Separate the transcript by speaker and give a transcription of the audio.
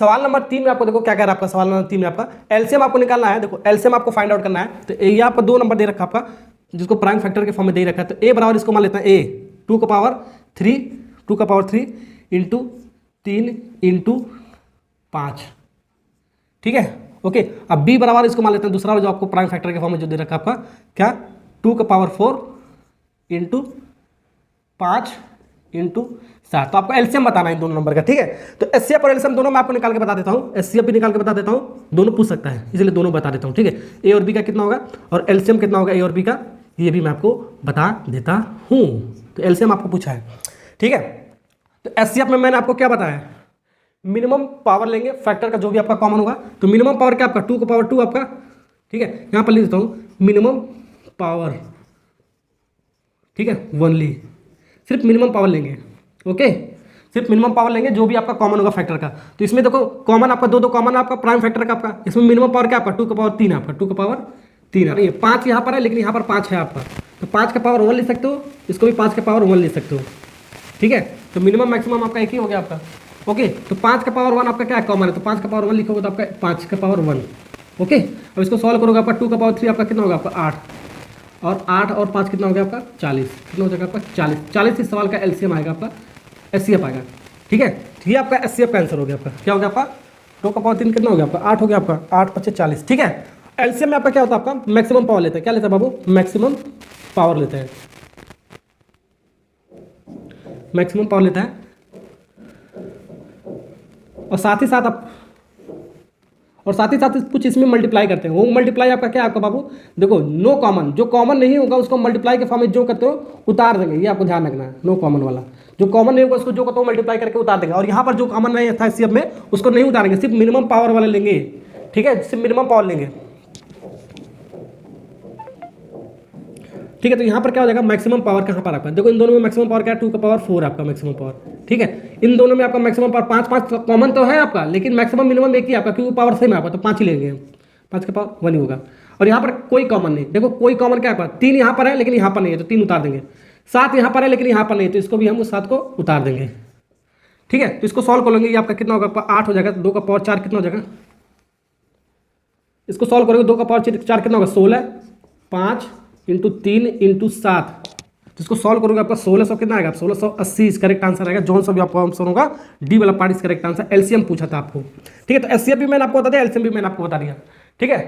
Speaker 1: सवाल नंबर 3 में आपको देखो क्या कह रहा है आपका, सवाल नंबर 3 में आपका एलसीएम आपको निकालना है। देखो एलसीएम आपको फाइंड आउट करना है। तो यहाँ पर 2 नंबर दे रखा आपका, जिसको प्राइम फैक्टर के फॉर्म में दे रखा है। तो ए बराबर इसको मान लेते हैं ए 2 का पावर 3 इंटू 3 इंटू 5, ठीक है, ओके। अब बी बराबर इसको मान लेते हैं दूसरा जो आपको प्राइम फैक्टर के फॉर्म में जो दे रखा है आपका, क्या 2 का पावर 4 इंटू 5 इंटू 7। तो आपको एलसीएम बताना है इन दोनों नंबर का, ठीक है। तो एचसीएफ और एलसीएम दोनों मैं आपको निकाल के बता देता हूँ, एचसीएफ भी निकाल के बता देता हूँ, दोनों पूछ सकता है इसलिए दोनों बता देता हूँ, ठीक है। ए और बी का कितना होगा और एलसीएम कितना होगा ए और बी का, ये भी मैं आपको बता देता हूँ। तो एलसीएम आपको पूछा है, ठीक है। तो एचसीएफ में मैंने आपको क्या बताया, मिनिमम पावर लेंगे फैक्टर का जो भी आपका कॉमन होगा। तो मिनिमम पावर क्या आपका 2 का पावर 2 आपका, ठीक है। यहाँ पर लिख देता हूँ मिनिमम पावर, ठीक है, ओनली, सिर्फ मिनिमम पावर लेंगे, ओके, सिर्फ मिनिमम पावर लेंगे जो भी आपका कॉमन होगा फैक्टर का। तो इसमें देखो कॉमन आपका दो कॉमन आपका प्राइम फैक्टर का आपका, इसमें मिनिमम पावर क्या आपका 2 का पावर 3 आपका, 2 का पावर 3 है। 5 यहाँ पर है लेकिन यहाँ पर 5 है आपका, तो 5 का पावर 1 ले सकते हो, इसको भी 5 का पावर 1 ले सकते हो, ठीक है। तो मिनिमम मैक्सिमम आपका एक ही हो गया आपका, ओके। तो 5 का पावर 1 आपका क्या है कॉमन है, तो 5 का पावर 1 लिखोगे तो आपका 5 का पावर 1, ओके। अब इसको सॉल्व करोगे आपका 2 का पावर 3 आपका कितना होगा आपका 8, और 8 और 5 कितना हो गया आपका 40, कितना हो जाएगा आपका 40। इस सवाल का एलसीएम आएगा आपका, एचसीएफ आएगा, ठीक है। ये आपका एचसीएफ का आंसर हो गया आपका, क्या हो गया आपका 2 का पावर 3 कितना हो गया आपका 8 हो गया आपका, 8 × 5 = 40, ठीक है। एलसीएम में आपका क्या होता है आपका मैक्सिमम पावर लेते हैं, क्या लेते हैं बाबू, मैक्सिमम पावर लेते हैं, मैक्सिमम पावर लेता है। और साथ ही साथ कुछ इसमें मल्टीप्लाई करते हैं। वो मल्टीप्लाई आपका क्या है आपका बाबू, देखो नो कॉमन, जो कॉमन नहीं होगा उसको मल्टीप्लाई के फॉर्म में जो करते हो उतार देंगे, ये आपको ध्यान रखना है। नो कॉमन वाला जो कॉमन नहीं होगा उसको जो करते हो मल्टीप्लाई करके उतार देंगे। और यहाँ पर जो कॉमन नहीं था एचसीएफ में उसको नहीं उतारेंगे, सिर्फ मिनिमम पावर वाले लेंगे, ठीक है, सिर्फ मिनिमम पावर लेंगे, ठीक है। तो यहाँ पर क्या हो जाएगा मैक्सिमम पावर कहाँ पर आपका, देखो इन दोनों में मैक्सिमम पावर क्या है 2 का पावर 4 आपका मैक्सिमम पावर, ठीक है। इन दोनों में आपका मैक्सिमम पावर 5 कॉमन तो है आपका, लेकिन मैक्सिमम मिनिमम एक ही आपका, क्योंकि पावर सेम है आपका, तो 5 ही लेंगे, 5 का पावर 1 ही होगा। और यहाँ पर कोई कॉमन नहीं, देखो कोई कॉमन क्या आपका 3 यहाँ पर है लेकिन यहाँ पर नहीं है, तो 3 उतार देंगे। 7 यहाँ पर है लेकिन यहाँ पर नहीं है, तो इसको भी हम उस 7 को उतार देंगे, ठीक है। तो इसको सॉल्व कर लेंगे, ये आपका कितना होगा आपका 8 हो जाएगा, 2 का पावर 4 कितना हो जाएगा, इसको सॉल्व करोगे 2 का पावर 4 कितना होगा 16, 5 इंटू 3 इंटू 7, जिसको सॉल्व करोगे आपका 1600 कितना आएगा 1680 इस करेक्ट आंसर आएगा। जौन सा भी आपका आंसर होगा डी वाला पार्ट इस करेक्ट आंसर। एलसीएम पूछा था आपको, ठीक है। तो एचसीएफ भी मैंने आपको बता दिया, एलसीएम भी मैंने आपको बता दिया, ठीक है।